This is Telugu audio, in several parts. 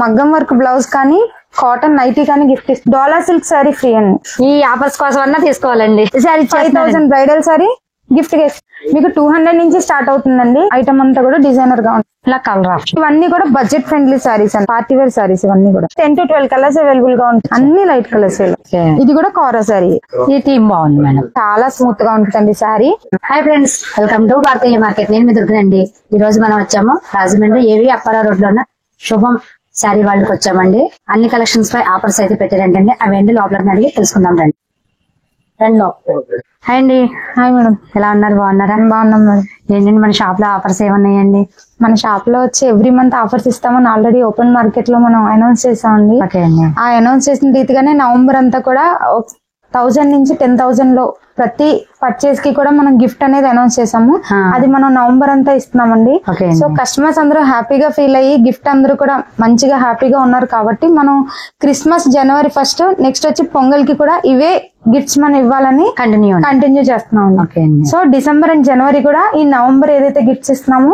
మగ్గం వర్క్ బ్లౌజ్ కానీ కాటన్ నైటీ కానీ గిఫ్ట్ ఇస్తాం. డోలా సిల్క్ సారీ ఫ్రీ అండి. ఈ ఆఫర్స్ కోసం అన్నా తీసుకోవాలండి. 5000 బ్రైడల్ సారీ గిఫ్ట్ మీకు 200 నుంచి స్టార్ట్ అవుతుందండి. ఐటమ్ అంతా కూడా డిజైనర్ గా ఉంటుంది. ఇలా కలర్ ఇవన్నీ కూడా బడ్జెట్ ఫ్రెండ్లీ సారీస్ అండి. పార్టీ వేర్ సారీస్ ఇవన్నీ కూడా 10 to 12 కలర్స్ అవైలబుల్ గా ఉంటాయి. అన్ని లైట్ కలర్స్. ఇది కూడా కారా సారీ. ఈ థీమ్ బాగుంది మేడం. చాలా స్మూత్ గా ఉంటుందండి sorry. Hi friends, welcome to Bharatiya market. నేను మీ దుర్గనండి. ఈ రోజు మనం వచ్చాము రాజమండ్రి ఏవి అప్పారా రోడ్ లో ఉన్న శుభం శారీ వాళ్ళకి వచ్చామండి. అన్ని కలెక్షన్స్ పై ఆఫర్స్ అయితే పెట్టారంటండి. అవి ఏంటి లోపలికి అడిగి తెలుసుకుందాం రండి. హాయ్ అండి. హాయ్ మేడం, ఎలా ఉన్నారు? బాగున్నారా? బాగున్నాం మేడం. ఏంటండి మన షాప్ లో ఆఫర్స్ ఏమన్నాయండి? మన షాప్ లో వచ్చి ఎవ్రీ మంత్ ఆఫర్స్ ఇస్తామని ఆల్రెడీ ఓపెన్ మార్కెట్ లో మనం అనౌన్స్ చేసామండి. ఓకే అండి. ఆ అనౌన్స్ చేసిన రీతిగానే నవంబర్ అంతా కూడా 1000 నుంచి 10,000 లో ప్రతి పర్చేస్ కి కూడా మనం గిఫ్ట్ అనేది అనౌన్స్ చేసాము. అది మనం నవంబర్ అంతా ఇస్తున్నామండి. సో కస్టమర్స్ అందరూ హ్యాపీగా ఫీల్ అయ్యి గిఫ్ట్ అందరూ కూడా మంచిగా హ్యాపీగా ఉన్నారు కాబట్టి మనం క్రిస్మస్ January 1st నెక్స్ట్ వచ్చి పొంగల్ కి కూడా ఇవే గిఫ్ట్స్ మనం ఇవ్వాలని కంటిన్యూ చేస్తున్నాం. సో డిసెంబర్ అండ్ జనవరి కూడా ఈ నవంబర్ ఏదైతే గిఫ్ట్స్ ఇస్తున్నామో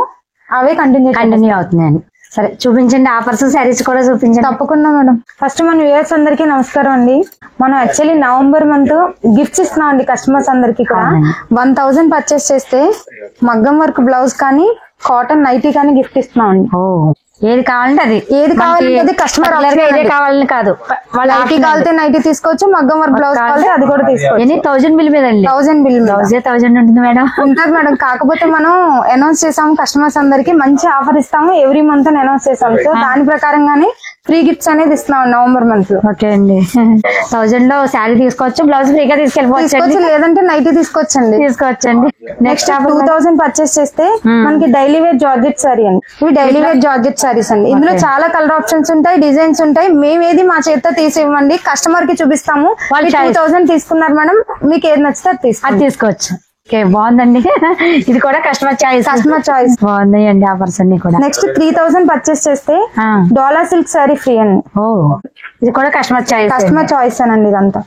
అవే కంటిన్యూ అవుతున్నాయండి. సరే చూపించండి, ఆఫర్స్ శారీస్ కూడా చూపించండి. తప్పకుండా మేడం. ఫస్ట్ మన వ్యూవర్స్ అందరికి నమస్కారం అండి. మనం యాక్చువల్లీ నవంబర్ మంత్ గిఫ్ట్స్ ఇస్తున్నాం అండి కస్టమర్స్ అందరికి కూడా. 1000 పర్చేస్ చేస్తే మగ్గం వర్క్ బ్లౌజ్ కానీ కాటన్ నైటీ కానీ గిఫ్ట్ ఇస్తున్నాం అండి. ఏది కావాలంటే అది, ఏది కావాలంటే కస్టమర్ కావాలని కాదు. నైటీ కావాలంటే నైటీ తీసుకోవచ్చు, మగ్గం వర్క్ బ్లౌజ్ కావాలంటే అది కూడా తీసుకోవచ్చు. 1000 బిల్ మీద అండి. 1000 బిల్ మీద 1000 ఉంటుంది మేడం. ఉంటుంది మేడం. కాకపోతే మనం అనౌన్స్ చేసాము కస్టమర్స్ అందరికి మంచి ఆఫర్ ఇస్తాము ఎవ్రీ మంత్ అని అనౌన్స్ చేసాము. సో దాని ప్రకారంగానే ఫ్రీ గిఫ్ట్స్ అనేది ఇస్తున్నాం నవంబర్ మంత్ లో. ఓకే అండి. 1000 లో శారీ తీసుకోవచ్చు, బ్లౌజ్ ఫ్రీగా తీసుకెళ్ళిపోవచ్చు, లేదంటే నైటీ తీసుకోవచ్చండి. నెక్స్ట్ 2000 పర్చేస్ చేస్తే మనకి డైలీ వేర్ జార్జెట్ సారీ అండి. ఇవి డైలీ వేర్ జార్జెట్ సారీస్ అండి. ఇందులో చాలా కలర్ ఆప్షన్స్ ఉంటాయి, డిజైన్స్ ఉంటాయి. మేమేది మా చేతితో తీసి ఇవ్వండి, కస్టమర్ కి చూపిస్తాము. 2000 తీసుకున్నారు మేడం, మీకు ఏది నచ్చితే అది తీసుకోవచ్చు. ఓకే, బాగుందండి. ఇది కూడా కస్టమర్ చాయిస్ బాగున్నాయండి ఆఫర్స్ అన్ని కూడా. నెక్స్ట్ 3000 పర్చేస్ చేస్తే డోలా సిల్క్ సారీ ఫ్రీ అండి. ఇది కూడా కస్టమర్ చాయిస్ అనండి. ఇదంతా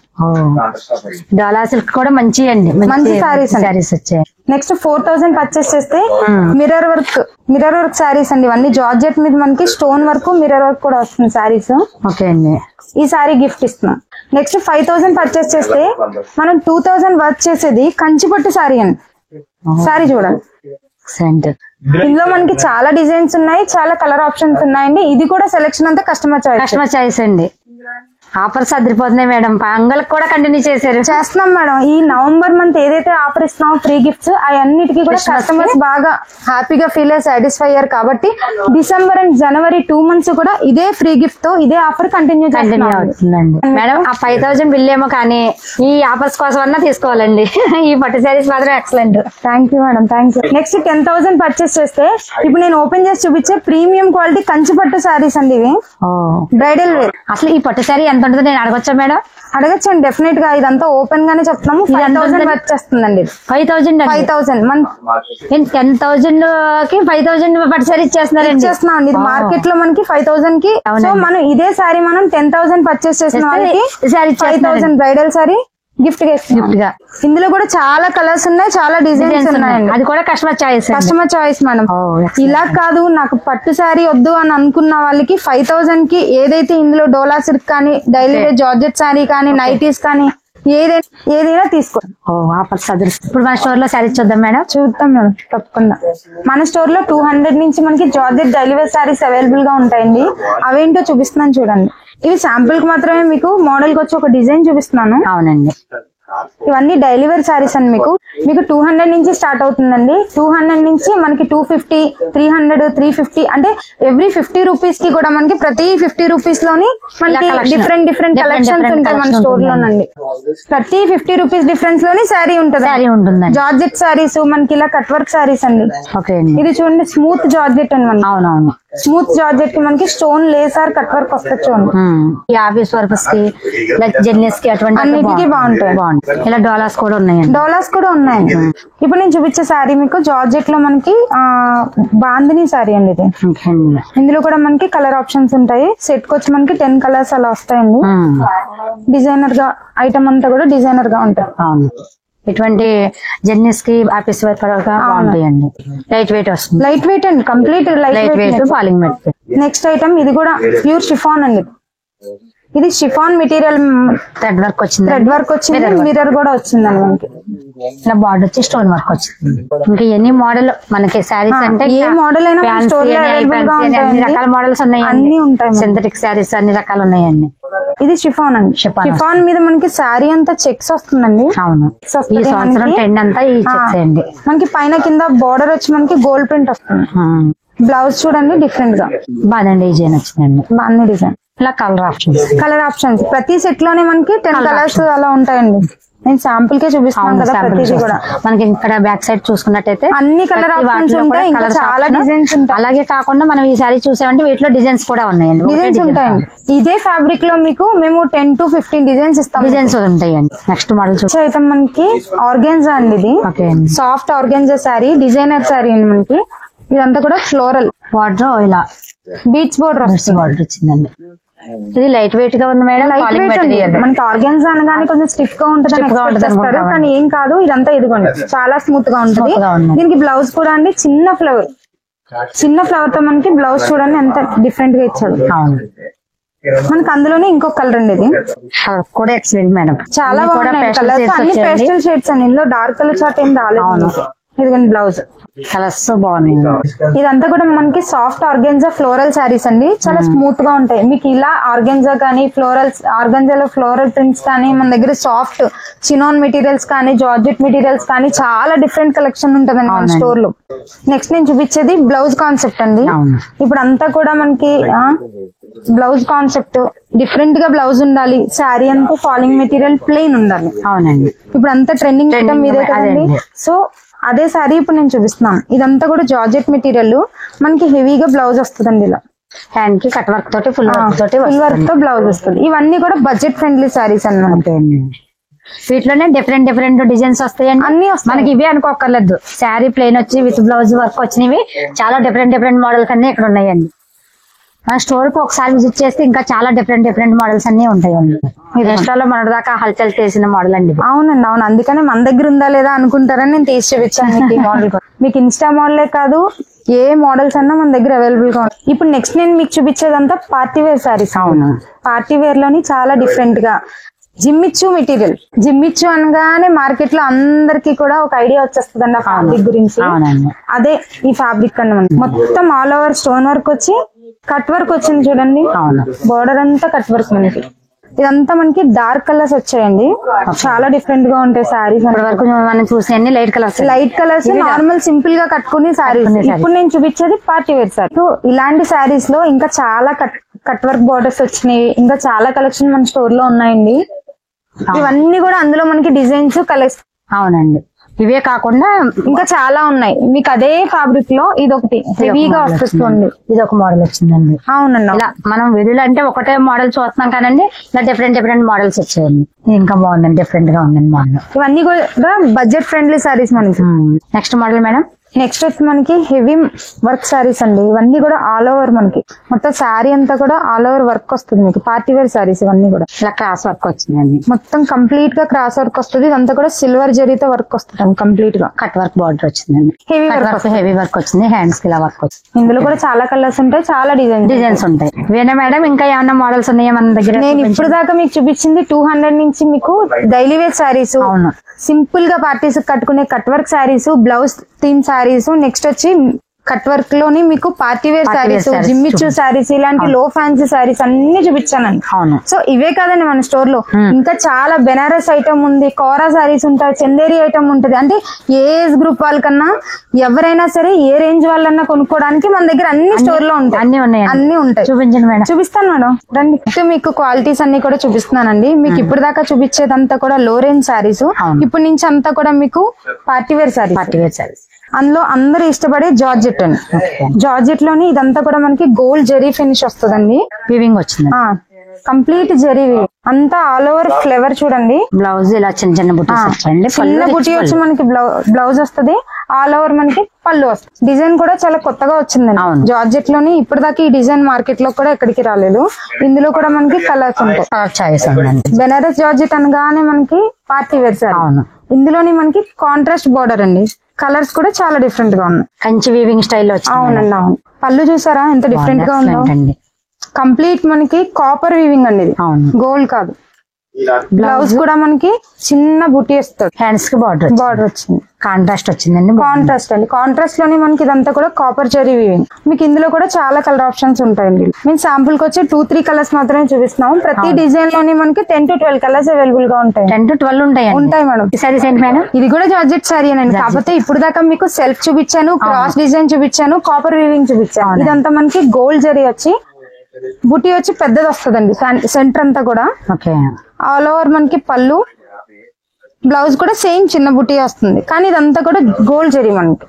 డోలా సిల్క్ కూడా మంచి అండి, మంచి సారీస్ వచ్చాయి. నెక్స్ట్ 4000 పర్చేస్ చేస్తే మిర్రర్ వర్క్ సారీస్ అండి. ఇవన్నీ జార్జెట్ మీద మనకి స్టోన్ వర్క్ మిర్రర్ వర్క్ కూడా వస్తుంది సారీస్. ఓకే అండి. ఈ సారీ గిఫ్ట్ ఇస్తున్నాం. నెక్స్ట్ 5000 పర్చేస్ చేస్తే మనం 2000 వర్క్ చేసేది కంచిపట్టు సారీ అండి. సారీ చూడండి, ఇందులో మనకి చాలా డిజైన్స్ ఉన్నాయి, చాలా కలర్ ఆప్షన్స్ ఉన్నాయండి. ఇది కూడా సెలెక్షన్ అంతా కస్టమర్ చాయిస్ అండి. ఆఫర్స్ అదిరిపోతున్నాయి మేడం. పొంగల్ కూడా కంటిన్యూ చేస్తున్నాం మేడం. ఈ నవంబర్ మంత్ ఏదైతే ఆఫర్ ఇస్తున్నాం ఫ్రీ గిఫ్ట్స్ అన్నిటికీ కూడా కస్టమర్స్ బాగా హ్యాపీగా ఫీల్ అయ్యి సాటిస్ఫై అయ్యారు కాబట్టి డిసెంబర్ అండ్ జనవరి 2 months కూడా ఇదే ఫ్రీ గిఫ్ట్ తో ఇదే ఆఫర్ కంటిన్యూ అవుతుందండి మేడం. ఆ 5000 బిల్ ఏమో కానీ ఈ ఆఫర్స్ కోసం అన్నా తీసుకోవాలండి. ఈ పట్టు సారీస్ మాత్రం excellent. Thank you madam, thank you. Next 10,000 purchase చేస్తే ఇప్పుడు నేను ఓపెన్ చేసి చూపించే ప్రీమియం క్వాలిటీ కంచి పట్టు సారీస్ అండి. ఇవి బ్రైడల్ వేర్. అసలు ఈ పట్టు సారీ ఎంత ఉంటుంది నేను అడగొచ్చా మేడం? అడగచ్చండి, డెఫినెట్ గా. ఇదంతా ఓపెన్ గానే చెప్తున్నాము. 5000 వర్క్ చేస్తుందండి. 5000 మన 10,000 కి 5000 పట్టు సారీ ఇచ్చేస్తున్నాం. ఇది మార్కెట్ లో మనకి 5000 కి. సో మనం ఇదే సారీ మనం 10,000 పర్చేస్ చేసిన వాళ్ళకి 5000 బ్రైడల్ సారీ గిఫ్ట్ గా. ఇందులో కూడా చాలా కలర్స్ ఉన్నాయి, చాలా డిజైన్స్ ఉన్నాయండి. అది కూడా కస్టమర్ చాయిస్ మేడం. ఇలా కాదు నాకు పట్టు శారీ వద్దు అని అనుకున్న వాళ్ళకి 5000 కి ఏదైతే ఇందులో డోలా సిల్క్ కానీ డైలీ వేర్ జార్జెట్ శారీ కానీ నైటీస్ కానీ ఏదైనా తీసుకో. ఆఫర్స్ ఇప్పుడు మన స్టోర్ లో శారీస్ చూద్దాం మేడం. చూద్దాం మేడం, తప్పకుండా. మన స్టోర్ లో 200 నుంచి మనకి georgette daily wear saris available గా ఉంటాయండి. అవేంటో చూపిస్తున్నాను చూడండి. ఇవి శాంపుల్ కి మాత్రమే మీకు మోడల్ కి వచ్చి ఒక డిజైన్ చూపిస్తున్నాను. అవునండి. ఇవన్నీ డైలీ వేర్ సారీస్ అండి. మీకు 200 నుంచి స్టార్ట్ అవుతుందండి. 200 నుంచి మనకి 250, 300, 350 అంటే ఎవ్రీ 50 రూపీస్ కి కూడా మనకి ప్రతి 50 రూపీస్ లోని మనకి డిఫరెంట్ కలెక్షన్స్ ఉంటాయి మన స్టోర్ లోనండి. ప్రతి 50 రూపీస్ డిఫరెన్స్ లోని శారీ ఉంటుంది. జార్జెట్ సారీస్ మనకి ఇలా కట్ వర్క్ సారీస్ అండి. ఇది చూడండి, స్మూత్ జార్జెట్ అండి. మనకి అవునవును, స్మూత్ జార్జెట్ కి మనకి stone lace or cut work వస్తుంది చూడండి. ఆఫీస్ వర్కర్స్ కి జెన్నిస్ కి అన్నిటికీ బాగుంటాయి. ఇలా డోలాస్ కూడా ఉన్నాయి. ఇప్పుడు నేను చూపించే సారీ మీకు జార్జెట్ లో మనకి బాందిని సారీ అండి. ఇది ఇందులో కూడా మనకి కలర్ ఆప్షన్స్ ఉంటాయి. సెట్ కి వచ్చి మనకి 10 కలర్స్ అలా వస్తాయండి. డిజైనర్ గా ఐటమ్ అంతా కూడా డిజైనర్ గా ఉంటాయి. ఇటువంటి జర్నీస్ కి ఆఫీస్ వర్క్ బాగుంటాయండి. లైట్ వెయిట్ వస్తుంది. లైట్ వెయిట్ అండి, complete light weight falling material. Next item ఇది కూడా ప్యూర్ షిఫాన్ అండి. ఇది షిఫాన్ మెటీరియల్, థ్రెడ్ వర్క్ వచ్చింది. థ్రెడ్ వర్క్ వచ్చింది, మిర్రర్ కూడా వచ్చిందండి మనకి. ఇలా బార్డర్ వచ్చి స్టోన్ వర్క్ వచ్చింది. ఇంకా ఎన్ని మోడల్ మనకి శారీస్ అంటే ఏ మోడల్ అయినా అన్ని రకాల మోడల్స్ ఉన్నాయి, అన్ని ఉంటాయి. సింథటిక్ శారీస్ అన్ని రకాలు ఉన్నాయండి. ఇది షిఫాన్ అండి. షిఫాన్ మీద మనకి శారీ అంతా చెక్స్ వస్తుందండి. అవును, ఈ సంవత్సరం ట్రెండ్ అంతా ఈ చెక్స్ అండి. మనకి పైన కింద బార్డర్ వచ్చి మనకి గోల్డ్ ప్రింట్ వస్తుంది. బ్లౌజ్ చూడండి డిఫరెంట్ గా బాగా డిజైన్ వచ్చిందండి. బాగా డిజైన్. ఇలా కలర్ ఆప్షన్స్ ప్రతి సెట్ లోనే మనకి 10 కలర్స్ అలా ఉంటాయండి. నేను శాంపుల్ కే చూపిస్తాను కదా ప్రతిదీ కూడా. మనకి ఇక్కడ బ్యాక్ సైడ్ చూసుకున్నట్టయితే అన్ని కలర్ ఆప్షన్స్ ఉంటాయి, ఇంకా చాలా డిజైన్స్ ఉంటాయి. అలాగే కాకుండా మనం ఈ సారీ చూసామంటే వీటిలో డిజైన్స్ కూడా ఉన్నాయండి. డిజైన్స్ ఉంటాయండి. ఇదే ఫ్యాబ్రిక్ లో మీకు మేము 10 to 15 డిజైన్స్ ఇస్తాం. డిజైన్స్ ఉంటాయండి. నెక్స్ట్ మోడల్ అయితే మనకి ఆర్గాన్జా అండి. ఇది soft organza sari, designer sari అండి. మనకి ఇదంతా కూడా ఫ్లోరల్ బార్డర్, ఇలా బీచ్ బార్డర్ వచ్చిందండి. ఇది లైట్ వెయిట్ గా ఉంది మేడం. మనకి ఆర్గాన్జా అనగానే కొంచెం స్టిఫ్ గా ఉంటుంది, కానీ ఏం కాదు. ఇదంతా ఇదిగోండి చాలా స్మూత్ గా ఉంటుంది. దీనికి బ్లౌజ్ కూడా అండి చిన్న ఫ్లవర్ తో మనకి బ్లౌజ్ చూడండి ఎంత డిఫరెంట్ గా ఇచ్చాడు. మనకి అందులోనే ఇంకొక కలర్ అండి. ఇది కూడా ఎక్సలెంట్ మేడం. చాలా బాగున్నాయి కలర్స్, అన్ని పేస్టల్ షేడ్స్ అండి. ఇందులో డార్క్ కలర్ చాట్ ఏం రాలేదు. ఇదిగోండి బ్లౌజ్ కలర్స్ బాగున్నాయి. ఇదంతా కూడా మనకి సాఫ్ట్ ఆర్గాన్జా ఫ్లోరల్ శారీస్ అండి. చాలా స్మూత్ గా ఉంటాయి. మీకు ఇలా ఆర్గాన్జా కానీ ఆర్గాన్జాలో ఫ్లోరల్ ప్రింట్స్ కానీ, మన దగ్గర సాఫ్ట్ చినాన్ మెటీరియల్స్ కానీ, జార్జెట్ మెటీరియల్స్ కానీ చాలా డిఫరెంట్ కలెక్షన్ ఉంటదండి మన స్టోర్ లో. నెక్స్ట్ నేను చూపించేది బ్లౌజ్ కాన్సెప్ట్ అండి. ఇప్పుడు అంతా కూడా మనకి బ్లౌజ్ కాన్సెప్ట్ డిఫరెంట్ గా బ్లౌజ్ ఉండాలి. శారీ అంతా ఫాలింగ్ మెటీరియల్ ప్లెయిన్ ఉండాలి. అవునండి, ఇప్పుడు అంతా ట్రెండింగ్ ఐటమ్ ఇదే కదండి. సో అదే శారీ ఇప్పుడు నేను చూపిస్తున్నాను. ఇదంతా కూడా జార్జెట్ మెటీరియల్, మనకి హెవీగా బ్లౌజ్ వస్తుందండి. ఇలా హ్యాండ్ కి కట్ వర్క్ తోటి ఫుల్ వర్క్ తో బ్లౌజ్ వస్తుంది. ఇవన్నీ కూడా బడ్జెట్ ఫ్రెండ్లీ శారీస్ అన్నమాట. వీటిలోనే డిఫరెంట్ డిజైన్స్ వస్తాయండి. అన్ని మనకి ఇవే అనుకోకర్లేదు. శారీ ప్లెయిన్ వచ్చి విత్ బ్లౌజ్ వర్క్ వచ్చినవి చాలా డిఫరెంట్ మోడల్స్ అన్ని ఇక్కడ ఉన్నాయండి. మన స్టోర్ కి ఒకసారి విజిట్ చేస్తే ఇంకా చాలా డిఫరెంట్ మోడల్స్ అన్ని ఉంటాయండి. ఈ రెస్టాలో మన దాకా హల్చల్ చేసిన మోడల్ అండి. అవునండి, అవును. అందుకనే మన దగ్గర ఉందా లేదా అనుకుంటారని నేను తీసి చూపించాను ఈ మోడల్. మీకు ఇన్స్టా మోడలే కాదు, ఏ మోడల్స్ అన్నా మన దగ్గర అవైలబుల్ గా ఉంటాయి. ఇప్పుడు నెక్స్ట్ నేను మీకు చూపించేదంతా పార్టీ వేర్ శారీస్. అవును, పార్టీ వేర్ లోని చాలా డిఫరెంట్ గా జిమ్మిచ్చు మెటీరియల్. జిమ్మిచ్చు అనగానే మార్కెట్ లో అందరికి కూడా ఒక ఐడియా వచ్చేస్తుంది ఆ ఫ్యాబ్రిక్ గురించి. అదే ఈ ఫ్యాబ్రిక్ అన్నమాట. మొత్తం ఆల్ ఓవర్ స్టోన్ వర్క్ వచ్చి కట్ వర్క్ వచ్చింది చూడండి. బోర్డర్ అంతా కట్ వర్క్. మనకి ఇదంతా మనకి డార్క్ కలర్స్ వచ్చాయండి. చాలా డిఫరెంట్ గా ఉంటాయి శారీస్. వరకు మనం చూసేయండి లైట్ కలర్స్ నార్మల్ సింపుల్ గా కట్టుకునే శారీస్. ఇప్పుడు నేను చూపించేది పార్టీ వేర్ శారీ. ఇలాంటి శారీస్ లో ఇంకా చాలా కట్ వర్క్ బోర్డర్స్ వచ్చినాయి. ఇంకా చాలా కలెక్షన్ మన స్టోర్ లో ఉన్నాయండి. ఇవన్నీ కూడా అందులో మనకి డిజైన్స్ కలెక్షన్. అవునండి, ఇవే కాకుండా ఇంకా చాలా ఉన్నాయి. మీకు అదే ఫ్యాబ్రిక్ లో ఇది ఒకటి హెవీగా వస్తుంది. ఇది ఒక మోడల్ వచ్చిందండి. అవునండి, ఇలా మనం వీడియోలో అంటే ఒకటే మోడల్ చూస్తున్నాం కానండి, ఇలా డిఫరెంట్ మోడల్స్ వచ్చాయండి. ఇంకా బాగుందండి, డిఫరెంట్ గా ఉందండి మోడల్. ఇవన్నీ కూడా బడ్జెట్ ఫ్రెండ్లీ సారీస్ మనకి. Next model madam. నెక్స్ట్ వచ్చి మనకి హెవీ వర్క్ శారీస్ అండి. ఇవన్నీ కూడా ఆల్ ఓవర్ మనకి మొత్తం శారీ అంతా కూడా ఆల్ ఓవర్ వర్క్ వస్తుంది. మీకు పార్టీ వేర్ శారీస్ ఇవన్నీ కూడా ఇలా క్రాస్ వర్క్ వచ్చిందండి. మొత్తం కంప్లీట్ గా క్రాస్ వర్క్ వస్తుంది. ఇదంతా కూడా సిల్వర్ జరీతో వర్క్ వస్తుంది కంప్లీట్ గా. కట్ వర్క్ బార్డర్ వచ్చిందండి. హెవీ వర్క్ వచ్చింది. హ్యాండ్స్ కి ఇలా వర్క్ వచ్చింది. ఇందులో కూడా చాలా కలర్స్ ఉంటాయి, చాలా డిజైన్స్ ఉంటాయి. వేరే మేడం ఇంకా ఏమన్నా మోడల్స్ ఉన్నాయా మన దగ్గర? నేను ఇప్పుడు దాకా మీకు చూపించింది 200 నుంచి మీకు డైలీ వేర్ శారీస్, సింపుల్ గా పార్టీస్ కట్టుకునే cut work saris, blouse theme saris, next వచ్చి కట్ వర్క్ లోని మీకు పార్టీ వేర్ శారీస్, జిమ్మిచ్చు శారీస్, ఇలాంటి లో ఫ్యాన్సీ శారీస్ అన్ని చూపించానండి. సో ఇవే కాదండి మన స్టోర్ లో ఇంకా చాలా బెనారస్ ఐటమ్ ఉంది, కోరా శారీస్ ఉంటాయి, చందేరి ఐటమ్ ఉంటుంది. అంటే ఏ ఏజ్ గ్రూప్ వాళ్ళకన్నా ఎవరైనా సరే ఏ రేంజ్ వాళ్ళన్నా కొనుక్కోవడానికి మన దగ్గర అన్ని స్టోర్ లో ఉంటాయి. అన్ని ఉంటాయి. చూపించండి మేడం. చూపిస్తాను మేడం రండి. మీకు క్వాలిటీస్ అన్ని కూడా చూపిస్తున్నానండి. మీకు ఇప్పుడు దాకా చూపించేదంతా కూడా లో రేంజ్ శారీస్. ఇప్పుడు నుంచి అంతా కూడా మీకు పార్టీ వేర్ శారీస్. అందులో అందరూ ఇష్టపడే జార్జెట్ అండి. జార్జెట్ లోని ఇదంతా కూడా మనకి గోల్డ్ జెరీ ఫినిష్ వస్తుందండి. వీవింగ్ వచ్చింది కంప్లీట్ జెరీ అంతా ఆల్ ఓవర్ ఫ్లేవర్ చూడండి. బ్లౌజ్ ఇలా చిన్న బుటీ వచ్చి మనకి బ్లౌజ్ వస్తుంది. ఆల్ ఓవర్ మనకి పళ్ళు వస్తుంది. డిజైన్ కూడా చాలా కొత్తగా వచ్చిందండి జార్జెట్ లోని. ఇప్పటిదాకా ఈ డిజైన్ మార్కెట్ లో కూడా ఎక్కడికి రాలేదు. ఇందులో కూడా మనకి కలర్స్ ఉంటాయి. చాయిస్ బెనారస్ జార్జెట్ అనగానే మనకి పార్టీ వేర్ సారీ. ఇందులోని మనకి కాంట్రాస్ట్ బోర్డర్ అండి. కలర్స్ కూడా చాలా డిఫరెంట్ గా ఉన్నాయి. కంచి వీవింగ్ స్టైల్లో వచ్చింది. అవునండి అవును. పళ్ళు చూసారా ఎంత డిఫరెంట్ గా ఉందో. కంప్లీట్ మనకి కాపర్ వీవింగ్ అండి ఇది, గోల్డ్ కాదు. బ్లౌజ్ కూడా మనకి చిన్న బుట్టి వస్తుంది. హ్యాండ్స్ కి బార్డర్ వచ్చింది. కాంట్రాస్ట్ వచ్చిందండి. కాంట్రాస్ట్ అండి. కాంట్రాస్ట్ లోనే మనకి ఇదంతా కూడా కాపర్ జరీ వీవింగ్. మీకు ఇందులో కూడా చాలా కలర్ ఆప్షన్స్ ఉంటాయండి. మేము శాంపుల్ కి వచ్చి 2-3 కలర్స్ మాత్రమే చూపిస్తున్నాం. ప్రతి డిజైన్ లోని మనకి 10-12 కలర్స్ అవైలబుల్ గా ఉంటాయి. 10-12 ఉంటాయి మేడం. సారీస్ ఏంటి మేడం? ఇది కూడా జార్జెట్ సారీ అండి. కాకపోతే ఇప్పుడు దాకా మీకు సెల్ఫ్ చూపించాను, క్రాస్ డిజైన్ చూపించాను, కాపర్ వీవింగ్ చూపించాను. ఇదంతా మనకి గోల్డ్ జరీ వచ్చి బుట్టి వచ్చి పెద్దది వస్తుందండి. సెంటర్ అంతా కూడా ఆల్ ఓవర్ మనకి పళ్ళు, బ్లౌజ్ కూడా సేమ్ చిన్న బుట్టి వస్తుంది. కానీ ఇదంతా కూడా గోల్డ్ జరీ మనకి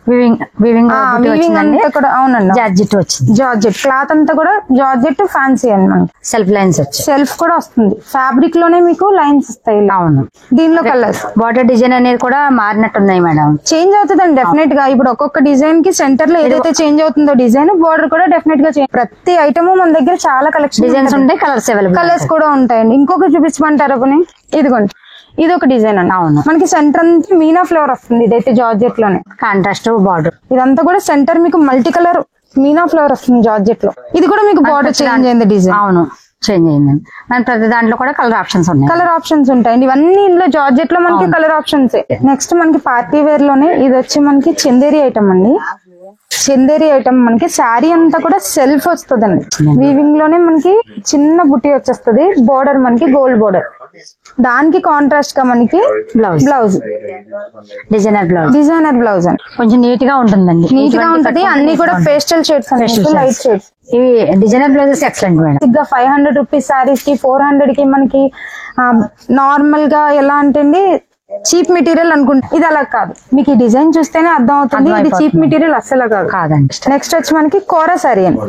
వీవింగ్ అంతా కూడా. అవునండి జార్జెట్ వచ్చింది. జార్జెట్ క్లాత్ అంతా కూడా జార్జెట్ ఫ్యాన్సీ అండి. మనకి సెల్ఫ్ లైన్స్ వచ్చి సెల్ఫ్ కూడా వస్తుంది. ఫ్యాబ్రిక్ లోనే మీకు లైన్స్ వస్తాయి. అవును. దీనిలో కలర్స్ బార్డర్ డిజైన్ అనేది కూడా మారినట్టున్నాయి మేడం. చేంజ్ అవుతుందండి డెఫినెట్ గా. ఇప్పుడు ఒక్కొక్క డిజైన్ కి సెంటర్ లో ఏదైతే చేంజ్ అవుతుందో డిజైన్, బోర్డర్ కూడా డెఫినెట్ గా చేంజ్. ప్రతి ఐటమ్ మన దగ్గర చాలా కలెక్షన్ డిజైన్స్ ఉంటాయి, కలర్స్ అవైలబుల్. కలర్స్ కూడా ఉంటాయండి. ఇంకొకటి చూపించమంటారా పోనీ? ఇదిగోండి, ఇది ఒక డిజైన్ అండి. అవును. మనకి సెంటర్ అంతా మీనా ఫ్లవర్ వస్తుంది. ఇదైతే జార్జెట్ లోనే కాంట్రాస్ట్ బార్డర్. ఇదంతా కూడా సెంటర్ మీకు మల్టీ కలర్ మీనా ఫ్లవర్ వస్తుంది జార్జెట్ లో. ఇది కూడా మీకు బార్డర్ చేంజ్ అయింది డిజైన్. అవును చేంజ్ అయిందండి. ప్రతి దాంట్లో కూడా కలర్ ఆప్షన్స్ ఉన్నాయి. కలర్ ఆప్షన్స్ ఉంటాయండి. ఇవన్నీ ఇందులో జార్జెట్ లో మనకి కలర్ ఆప్షన్స్. నెక్స్ట్ మనకి పార్టీ వేర్ లోనే ఇది వచ్చి మనకి చందేరి ఐటమ్ అండి. చందేరి ఐటమ్ మనకి శారీ అంతా కూడా సెల్ఫ్ వస్తుందండి. వీవింగ్ లోనే మనకి చిన్న బుట్టి వచ్చేస్తుంది. బోర్డర్ మనకి గోల్డ్ బోర్డర్. దానికి కాంట్రాస్ట్ గా మనకి బ్లౌజ్ డిజైనర్ బ్లౌజ్ అండి. కొంచెం నీట్ గా ఉంటుందండి. నీట్ గా ఉంటుంది. అన్ని కూడా పేస్టల్ షేడ్స్ అండి, లైట్ షేడ్స్. ఇవి designer blouses excellent madam. 500 rupees saris కి 400 కి మనకి నార్మల్ గా ఎలా అంటే చీప్ మెటీరియల్ అనుకుంటా. ఇది అలా కాదు. మీకు ఈ డిజైన్ చూస్తేనే అర్థం అవుతుంది ఇది చీప్ మెటీరియల్ అస్సలు కాదండి. నెక్స్ట్ వచ్చి మనకి కోరా సారీ అండి.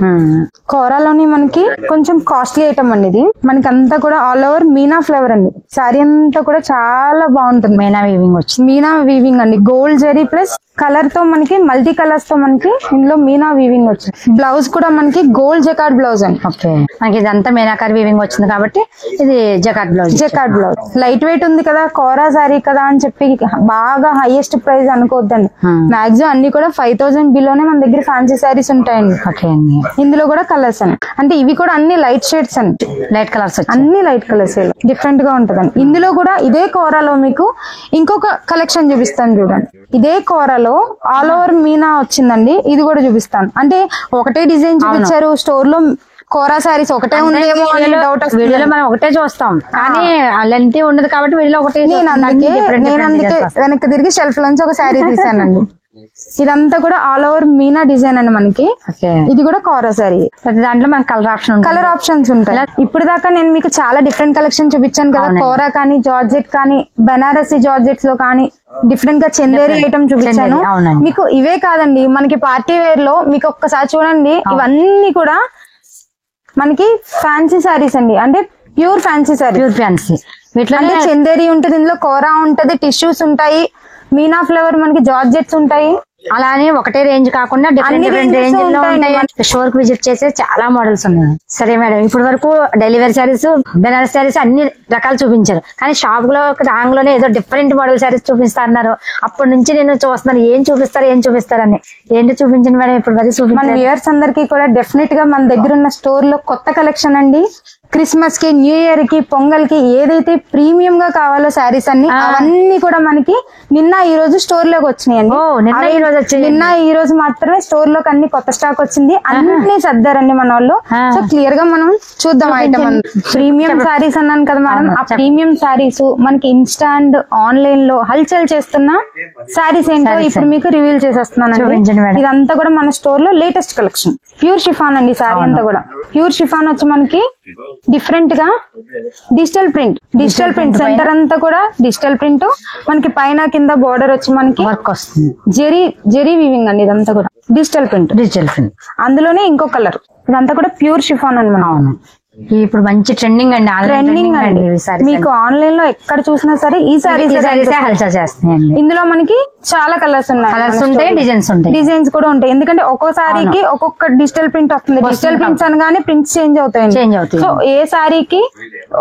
కోరాలోని మనకి కొంచెం కాస్ట్లీ ఐటమ్ అండి. ఇది మనకి అంతా కూడా ఆల్ ఓవర్ మీనా ఫ్లవర్ అండి. సారీ అంతా కూడా చాలా బాగుంటుంది. మీనా వీవింగ్ వచ్చి మీనా వీవింగ్ అండి. గోల్డ్ జరీ ప్లస్ కలర్ తో మనకి మల్టీ కలర్స్ తో మనకి ఇందులో మీనా వీవింగ్ వచ్చింది. బ్లౌజ్ కూడా మనకి గోల్డ్ జకార్డ్ బ్లౌజ్ అండి. ఓకే. మనకి ఇదంతా మీనాకారి వీవింగ్ వచ్చింది కాబట్టి ఇది జకార్డ్ బ్లౌజ్. లైట్ వెయిట్ ఉంది కదా, కోరా సారీ కదా అని చెప్పి బాగా హైయెస్ట్ ప్రైస్ అనుకోవద్దండి. మాక్సిమం అన్ని కూడా 5000 బిలోనే మన దగ్గర ఫ్యాన్సీ సారీస్ ఉంటాయండి. ఇందులో కూడా కలర్స్ అండి. అంటే ఇవి కూడా అన్ని లైట్ షేడ్స్ అండి. లైట్ కలర్స్ అన్ని లైట్ కలర్స్ డిఫరెంట్ గా ఉంటదండి. ఇందులో కూడా ఇదే కోరాలో మీకు ఇంకొక కలెక్షన్ చూపిస్తాను చూడండి. ఇదే కోరాలో ఆల్ ఓవర్ మీనా వచ్చిందండి. ఇది కూడా చూపిస్తాను. అంటే ఒకటే డిజైన్ చూపించారు స్టోర్ లో. కోరా సారీస్ ఒకటే ఉందేమో అని డౌట్. వీడియోలో మనం ఒకటే చూస్తాం కానీ లెంత్ ఉండదు కాబట్టి వీడియోలో ఒకటే. నేను అందుకే వెనక్కి తిరిగి షెల్ఫ్ నుంచి ఒక శారీ తీసానండి. ఇదంతా కూడా ఆల్ ఓవర్ మీనా డిజైన్ అండి మనకి. ఇది కూడా కోరా సారీ. దాంట్లో మనకి కలర్ ఆప్షన్స్ ఉంటాయి. ఇప్పుడు దాకా నేను మీకు చాలా డిఫరెంట్ కలెక్షన్ చూపించాను కదా. కోరా కానీ జార్జెట్ కానీ బనారసి జార్జెట్స్ లో కానీ డిఫరెంట్ గా చందేరి ఐటమ్ చూపించాను మీకు. ఇవే కాదండి మనకి పార్టీ వేర్ లో మీకు ఒక్కసారి చూడండి. ఇవన్నీ కూడా మనకి ఫ్యాన్సీ సారీస్ అండి. అంటే pure fancy sorry. Pure fancy. వీటిలో చందేరి ఉంటుంది, ఇందులో కోరా ఉంటది, టిష్యూస్ ఉంటాయి, మీనా ఫ్లవర్ మనకి జార్జెట్స్ ఉంటాయి. అలానే ఒకటే రేంజ్ కాకుండా డిఫరెంట్ రేంజ్ లో ఉంటాయి. స్టోర్ కి విజిట్ చేసే చాలా మోడల్స్ ఉన్నాయి. సరే మేడం, ఇప్పటి వరకు డెలివరీ సారీస్, బెనారస్ సారీస్ అన్ని రకాలు చూపించారు. కానీ షాప్ లో రాంగ్లోనే ఏదో డిఫరెంట్ మోడల్ సారీస్ చూపిస్తా అన్నారు. అప్పటి నుంచి నేను చూస్తున్నాను ఏం చూపిస్తారని. ఏంటి చూపించండి మేడం ఇప్పటి వరకు చూపించారు. మన వ్యూయర్స్ అందరికి కూడా డెఫినెట్ గా మన దగ్గర ఉన్న స్టోర్ లో కొత్త కలెక్షన్ అండి. క్రిస్మస్ కి, న్యూ ఇయర్ కి, పొంగల్ కి ఏదైతే ప్రీమియం గా కావాలో శారీస్ అన్ని అవన్నీ కూడా మనకి నిన్న ఈ రోజు స్టోర్ లోకి వచ్చినాయండి. నిన్న ఈ రోజు మాత్రమే స్టోర్ లోకి అన్ని కొత్త స్టాక్ వచ్చింది. అన్ని సర్దారండి మన వాళ్ళు. సో క్లియర్ గా మనం చూద్దాం ఐటమ్. ప్రీమియం శారీస్ అన్నాను కదా మేడం. ఆ ప్రీమియం శారీస్ మనకి ఇన్స్టాంట్ ఆన్లైన్ లో హల్చల్ చేస్తున్న శారీస్ ఏంటో ఇప్పుడు మీకు రివీల్ చేసేస్తున్నాను. ఇదంతా కూడా మన స్టోర్ లో లేటెస్ట్ కలెక్షన్. ప్యూర్ షిఫాన్ అండి. శారీ అంతా కూడా ప్యూర్ షిఫాన్ వచ్చి మనకి డిఫరెంట్ గా డిజిటల్ ప్రింట్ సెంటర్ అంతా కూడా డిజిటల్ ప్రింట్. మనకి పైన కింద బోర్డర్ వచ్చి మనకి వర్క్ వస్తుంది. జెరీ వీవింగ్ అండి. ఇదంతా కూడా డిజిటల్ ప్రింట్. అందులోనే ఇంకో కలర్. ఇదంతా కూడా ప్యూర్ షిఫాన్ అని మనం. ఇప్పుడు మంచి ట్రెండింగ్ అండి, ట్రెండింగ్ అండి. మీకు ఆన్లైన్ లో ఎక్కడ చూసినా సరే ఈ సారీస్ హల్చల్ చేస్తున్నాయండి. ఇందులో మనకి చాలా కలర్స్ ఉన్నాయి, కలర్స్ ఉంటాయి, డిజైన్స్ కూడా ఉంటాయి. ఎందుకంటే ఒక్కో సారీకి ఒక్కొక్క డిజిటల్ ప్రింట్ వస్తుంది. డిజిటల్ ప్రింట్స్ అనగానే ప్రింట్స్ చేంజ్ అవుతాయి. సో ఏ సారీకి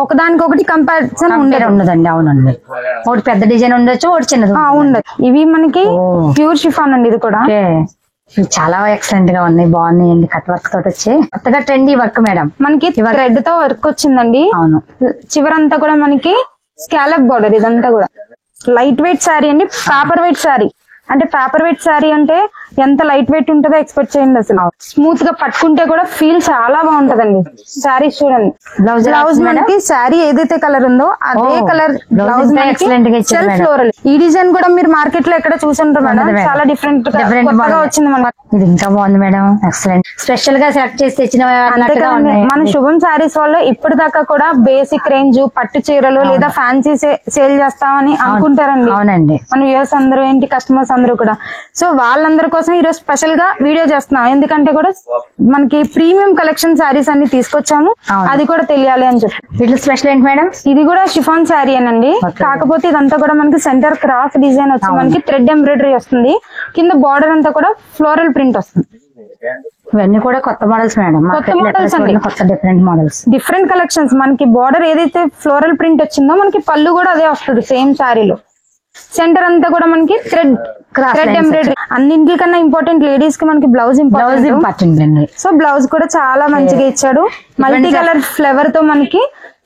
ఒకదానికొకటి కంపారిజన్ ఉండదండి. అవునండి, ఒకటి పెద్ద డిజైన్ ఉండొచ్చు, ఒకటి చిన్నది ఉండదు. ఇవి మనకి ప్యూర్ షిఫాన్ అండి. ఇది కూడా చాలా ఎక్సలెంట్ గా ఉన్నాయి, బాగున్నాయండి. కట్ వర్క్ తోటి వచ్చి కొత్తగా ట్రెండీ వర్క్ మేడం. మనకి థ్రెడ్ తో వర్క్ వచ్చిందండి. అవును, చివరంతా కూడా మనకి స్కాలప్ బార్డర్. ఇదంతా కూడా లైట్ వెయిట్ శారీ అండి, పేపర్ వెయిట్ శారీ. అంటే పేపర్ వెయిట్ శారీ అంటే ఎంత లైట్ వెయిట్ ఉంటుందో ఎక్స్పెక్ట్ చేయండి. అసలు స్మూత్ గా పట్టుకుంటే కూడా ఫీల్ చాలా బాగుంటదండి. శారీ చూడండి, బ్లౌజ్ మనకి శారీ ఏదైతే కలర్ ఉందో అదే కలర్ బ్లౌజ్ సెల్ఫ్ ఫ్లోరల్. ఈ డిజైన్ కూడా మీరు మార్కెట్ లో ఎక్కడ చూసుంటారు మేడం, చాలా డిఫరెంట్ గా వచ్చింది మనకి. ఇది ఇంకా బాగుంది మేడం, ఎక్సలెంట్. స్పెషల్ గా సెలెక్ట్ చేసి తెచ్చిన మన శుభం శారీస్ వాళ్ళు ఇప్పుడు దాకా కూడా బేసిక్ రేంజ్ పట్టు చీరలు లేదా ఫ్యాన్సీ సేల్ చేస్తామని అనుకుంటారండి. అవునండి, మన వ్యూవర్స్ అందరూ ఏంటి, కస్టమర్స్ అందరూ కూడా. సో వాళ్ళందరి కోసం ఈరోజు స్పెషల్ గా వీడియో చేస్తున్నాం. ఎందుకంటే కూడా మనకి ప్రీమియం కలెక్షన్ శారీస్ అన్ని తీసుకొచ్చాము, అది కూడా తెలియాలి అని చెప్పి. వీటిలో స్పెషల్ ఏంటి మేడం? ఇది కూడా షిఫాన్ శారీ అనండి. కాకపోతే ఇదంతా కూడా మనకి సెంటర్ క్రాస్ డిజైన్ వచ్చి మనకి థ్రెడ్ ఎంబ్రాయిడరీ వస్తుంది. కింద బార్డర్ అంతా కూడా ఫ్లోరల్ ప్రింట్ వస్తుంది. ఇవన్నీ కూడా కొత్త మోడల్స్ మేడం, కొత్త మోడల్స్ అండి, కొత్త డిఫరెంట్ మోడల్స్, డిఫరెంట్ కలెక్షన్స్. మనకి బార్డర్ ఏదైతే ఫ్లోరల్ ప్రింట్ వచ్చిందో మనకి పళ్ళు కూడా అదే వస్తుంది సేమ్ శారీలో. సెంటర్ అంతా కూడా మనకి థ్రెడ్ ఎంబ్రాయిడరీ. అన్నింటికన్నా ఇంపార్టెంట్ లేడీస్ కి మనకి బ్లౌజ్ ఇంపార్టెంట్ అండి. సో బ్లౌజ్ కూడా చాలా మంచిగా ఇచ్చాడు. మల్టీ కలర్ ఫ్లవర్ తో మనకి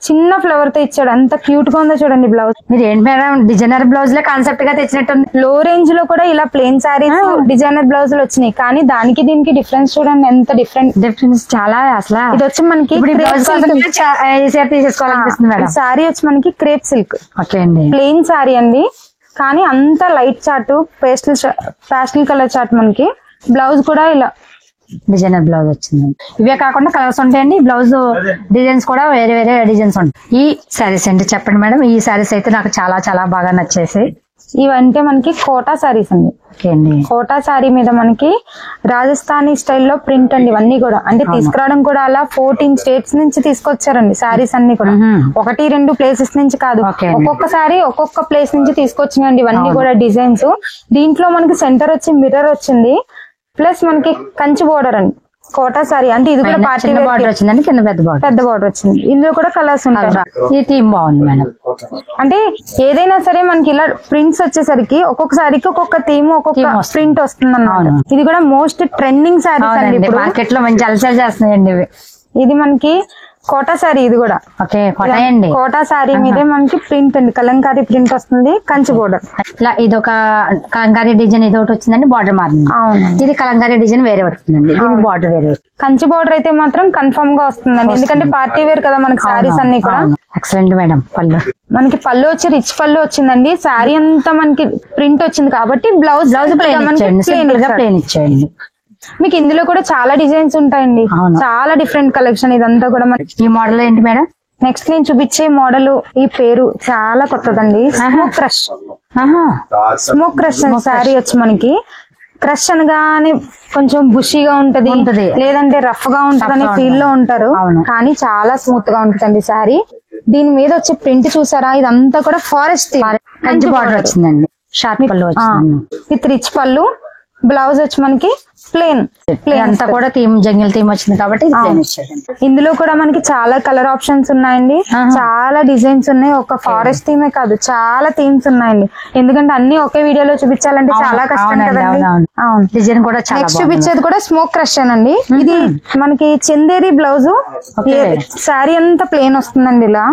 చిన్న ఫ్లవర్ తో ఇచ్చాడు. ఎంత క్యూట్ గా ఉందో చూడండి బ్లౌజ్. మీరు ఏంటి మేడం డిజైనర్ బ్లౌజ్ లో కాన్సెప్ట్ గా తెచ్చినట్టు. లో రేంజ్ లో కూడా ఇలా ప్లెయిన్ సారీస్ డిజైనర్ బ్లౌజులు వచ్చినాయి, కానీ దానికి దీనికి డిఫరెన్స్ చూడండి, ఎంత డిఫరెన్స్ చాలా. అసలు ఇది వచ్చి మనకి సారీ వచ్చి మనకి క్రేప్ సిల్క్ ప్లెయిన్ సారీ అండి. కానీ అంత light chart, pastel colour chart. మనకి బ్లౌజ్ కూడా ఇలా డిజైనర్ బ్లౌజ్ వచ్చింది. ఇవే కాకుండా కలర్స్ ఉంటాయండి, బ్లౌజ్ డిజైన్స్ కూడా వేరే వేరే డిజైన్స్ ఉంటాయి. ఈ శారీస్ ఏంటి చెప్పండి మేడం? ఈ శారీస్ అయితే నాకు చాలా చాలా బాగా నచ్చేసి. ఇవంటే మనకి కోటా శారీస్ అండి. కోటా శారీ మీద మనకి రాజస్థానీ స్టైల్లో ప్రింట్ అండి. ఇవన్నీ కూడా అంటే తీసుకురావడం కూడా అలా 14 స్టేట్స్ నుంచి తీసుకొచ్చారండి శారీస్ అన్ని కూడా. 1-2 ప్లేసెస్ నుంచి కాదు, ఒక్కొక్క శారీ ఒక్కొక్క ప్లేస్ నుంచి తీసుకొచ్చినాయండి. ఇవన్నీ కూడా డిజైన్స్. దీంట్లో మనకి సెంటర్ వచ్చి మిర్రర్ వచ్చింది, ప్లస్ మనకి కంచి బోర్డర్ అండి. కోటా సారీ అంటే ఇది కూడా పార్టీ బార్డర్ వచ్చిందండి, కింద పెద్ద బార్డర్ వచ్చింది. ఇందులో కూడా కలర్స్ ఉంటాయి. ఈ థీమ్ బాగుంది మేడం. అంటే ఏదైనా సరే మనకి ఇలా ప్రింట్స్ వచ్చేసరికి ఒక్కొక్క సారీకి ఒక్కొక్క థీమ్, ఒక్కొక్క ప్రింట్ వస్తుంది అన్నమాట. ఇది కూడా మోస్ట్ ట్రెండింగ్ సారీస్ అండి, ఇప్పుడు మార్కెట్ లో మంచి అలసలు చేస్తున్నాయండి. ఇది మనకి కోటా సారీ. ఇది కూడా కోటా సారీ మీదే మనకి ప్రింట్ అండి, కలంకారీ ప్రింట్ వస్తుంది, కంచి బోర్డర్. ఇట్లా ఇది ఒక కలంకారీ డిజైన్ ఇది ఒకటి వచ్చిందండి, బార్డర్ మారింది. ఇది కలంకారీ డిజైన్ వేరే వస్తుందండి, బార్డర్ వేరే. కంచి బోర్డర్ అయితే మాత్రం కన్ఫర్మ్ గా వస్తుందండి, ఎందుకంటే పార్టీ వేర్ కదా మనకి సారీస్ అన్ని కూడా. Excellent madam. పళ్ళు మనకి పళ్ళు వచ్చి రిచ్ పళ్ళు వచ్చిందండి. సారీ అంతా మనకి ప్రింట్ వచ్చింది కాబట్టి బ్లౌజ్ ప్లేన్ ఇచ్చేయండి. మీకు ఇందులో కూడా చాలా డిజైన్స్ ఉంటాయండి, చాలా డిఫరెంట్ కలెక్షన్. ఇదంతా కూడా మనకి. ఈ మోడల్ ఏంటి మేడం? నెక్స్ట్ నేను చూపించే మోడల్, ఈ పేరు చాలా కొత్తదండి, స్మోక్ క్రష్. స్మోక్ క్రష్ అనే శారీ వచ్చి మనకి క్రష్ అనగానే కొంచెం బుషీగా ఉంటది, లేదంటే రఫ్ గా ఉంటది ఫీల్ లో ఉంటారు, కానీ చాలా స్మూత్ గా ఉంటదండి శారీ. దీని మీద వచ్చే ప్రింట్ చూసారా, ఇదంతా కూడా ఫారెస్ట్ కంచి బార్డర్ వచ్చిందండి, షార్ట్ పళ్ళు విత్ రిచ్ పళ్ళు. బ్లౌజ్ వచ్చి మనకి ప్లేన్ అంతా కూడా థీమ్ జంగిల్ థీమ్ వచ్చింది కాబట్టి ఇందులో కూడా మనకి చాలా కలర్ ఆప్షన్స్ ఉన్నాయండి, చాలా డిజైన్స్ ఉన్నాయి. ఒక ఫారెస్ట్ థీమే కాదు, చాలా థీమ్స్ ఉన్నాయండి. ఎందుకంటే అన్ని ఒకే వీడియోలో చూపించాలంటే చాలా కష్టం కదండి. డిజైన్ కూడా నెక్స్ట్ చూపించేది కూడా స్మోక్ క్రష్ అండి. ఇది మనకి చందేరి బ్లౌజ్, శారీ అంతా ప్లేన్ వస్తుందండి. ఇలా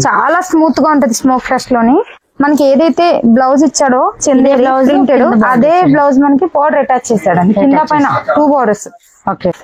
చాలా స్మూత్ గా ఉంటది స్మోక్ క్రష్ లోని. మనకి ఏదైతే బ్లౌజ్ ఇచ్చాడో చందేరి ప్రింటెడ్, అదే బ్లౌజ్ మనకి బోర్డర్ అటాచ్ చేశాడండి, కింద పైన 2 బోర్డర్స్.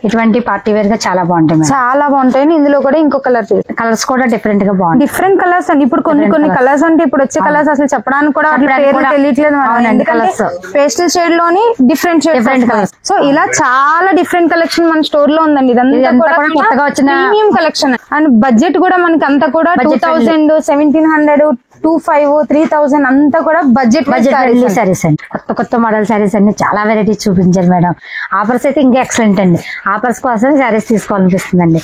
ఇటువంటి పార్టీ వేర్ గా చాలా బాగుంటాయి, చాలా బాగుంటాయి. ఇందులో కూడా ఇంకో కలర్, కలర్స్ కూడా డిఫరెంట్ గా బాగుంటాయి. డిఫరెంట్ కలర్స్ అండి. ఇప్పుడు కొన్ని కలర్స్ అంటే ఇప్పుడు వచ్చే కలర్స్ అసలు చెప్పడానికి కూడా తెలియట్లేదు. పేస్టల్ షేడ్ లోని డిఫరెంట్ కలర్స్. సో ఇలా చాలా డిఫరెంట్ కలెక్షన్ మన స్టోర్ లో ఉందండి. ఇదంతా కూడా కొత్తగా వచ్చిన ప్రీమియం కలెక్షన్. అండ్ బడ్జెట్ కూడా మనకి అంతా కూడా 2000, 1700, 2500, 3000 అంతా కూడా బడ్జెట్ సారీస్ అండి. కొత్త మోడల్ సారీస్ అన్ని చాలా వెరైటీస్ చూపించారు మేడం. ఆఫర్స్ అయితే ఇంకా ఎక్సలెంట్ అండి. ఆఫర్స్ కోసం సారీస్ తీసుకోవాలనిపిస్తుందండి.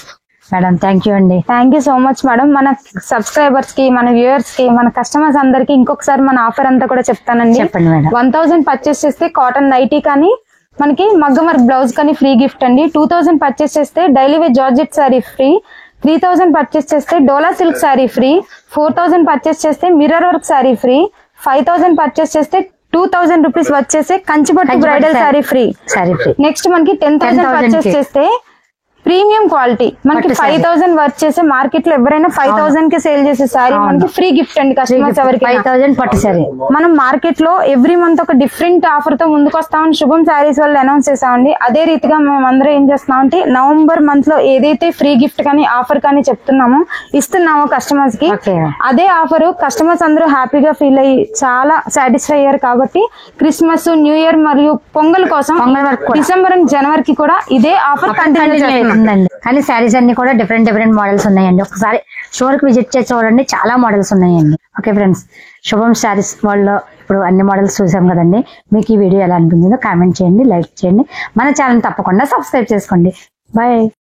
మేడం థ్యాంక్ యూ అండి. Thank you so much madam. మన సబ్స్క్రైబర్స్ కి, మన వ్యూవర్స్ కి, మన కస్టమర్స్ అందరికి ఇంకొకసారి మన ఆఫర్ అంతా కూడా చెప్తానండి. చెప్పండి మేడం. 1000 పర్చేస్ చేస్తే కాటన్ నైటీ కానీ మనకి మగ్గం వర్క్ బ్లౌజ్ కానీ ఫ్రీ గిఫ్ట్ అండి. 2000 పర్చేస్ చేస్తే daily wear georgette sari free. 3000 purchase చేస్తే డోలా సిల్క్ శారీ ఫ్రీ. 4000 పర్చేస్ చేస్తే mirror work sari free. 5000 purchase చేస్తే 2000 రూపీస్ వచ్చేసి కంచిపట్టు బ్రైడల్ శారీ ఫ్రీ. నెక్స్ట్ మనకి 10,000 పర్చేస్ చేస్తే ప్రీమియం క్వాలిటీ మనకి 5000 వర్క్ చేసే మార్కెట్ లో ఎవరైనా 5000 కి సేల్ చేసే సారీ మనకి ఫ్రీ గిఫ్ట్ అండి. కస్టమర్స్ ఎవరికి 5000 పట్టు సారీ. మనం మార్కెట్ లో ఎవ్రీ మంత్ ఒక డిఫరెంట్ ఆఫర్ తో ముందుకు వస్తామని శుభం శారీస్ వాళ్ళు అనౌన్స్ చేసామండి. అదే రీతిగా మేము అందరం ఏం చేస్తున్నామంటే నవంబర్ మంత్ లో ఏదైతే ఫ్రీ గిఫ్ట్ కానీ ఆఫర్ కానీ చెప్తున్నామో ఇస్తున్నామో కస్టమర్స్ కి, అదే ఆఫర్ కస్టమర్స్ అందరూ హ్యాపీగా ఫీల్ అయ్యి చాలా సాటిస్ఫై అయ్యారు. కాబట్టి క్రిస్మస్, న్యూ ఇయర్ మరియు పొంగల్ కోసం డిసెంబర్ అండ్ జనవరికి కూడా ఇదే ఆఫర్ కంటిన్యూ చేస్తున్నాం. కానీ శారీస్ అన్ని కూడా డిఫరెంట్ మోడల్స్ ఉన్నాయండి. ఒకసారి స్టోర్ కి విజిట్ చేసి చూడండి, చాలా మోడల్స్ ఉన్నాయండి. ఓకే ఫ్రెండ్స్, శుభం శారీస్ వరల్డ్ లో ఇప్పుడు అన్ని మోడల్స్ చూసాం కదండి. మీకు ఈ వీడియో ఎలా అనిపించిందో కామెంట్ చేయండి, లైక్ చేయండి, మన ఛానల్ తప్పకుండా సబ్స్క్రైబ్ చేసుకోండి. బాయ్.